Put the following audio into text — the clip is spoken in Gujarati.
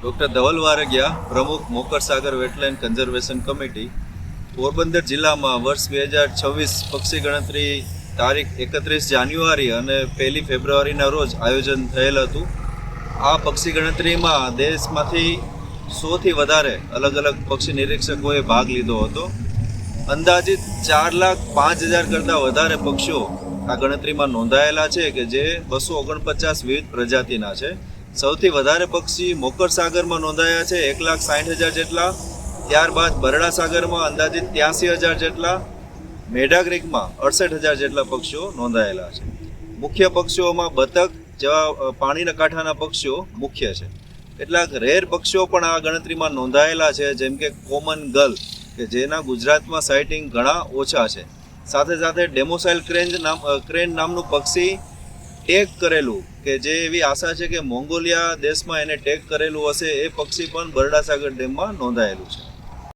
ડૉક્ટર ધવલ વારગિયા, પ્રમુખ Mokarsagar wetland conservation committee. Porbandar જિલ્લામાં વર્ષ 2026 પક્ષી ગણતરી તારીખ 31 જાન્યુઆરી અને 1 ફેબ્રુઆરીના રોજ આયોજન થયેલ હતું. આ પક્ષી ગણતરીમાં દેશમાંથી 100થી વધારે અલગ અલગ પક્ષી નિરીક્ષકોએ ભાગ લીધો હતો. અંદાજિત 4,05,000 કરતાં વધારે પક્ષીઓ આ ગણતરીમાં નોંધાયેલા છે કે જે 249 વિવિધ પ્રજાતિના છે. સૌથી વધારે પક્ષી મોકરસાગરમાં નોંધાયા છે 1,60,000 જેટલા. ત્યારબાદ બરડા સાગરમાં અંદાજિત 83,000 જેટલા. મેઢા ક્રીકમાં 68,000 જેટલા પક્ષીઓ નોંધાયેલા છે. મુખ્ય પક્ષીઓમાં બતક જેવા પાણીના કાંઠાના પક્ષીઓ મુખ્ય છે. કેટલાક રેર પક્ષીઓ પણ આ ગણતરીમાં નોંધાયેલા છે, જેમ કે કોમન ગલ કે જેના ગુજરાતમાં સાઇટિંગ ઘણા ઓછા છે. સાથે સાથે ડેમોસાઇલ ક્રેન નામનું પક્ષી ટેગ કરેલું કે જે એવી આશા છે કે મોંગોલિયા દેશમાં એને ટેગ કરેલું હશે, એ પક્ષી પણ બરડા સાગર ડેમમાં નોંધાયેલું છે.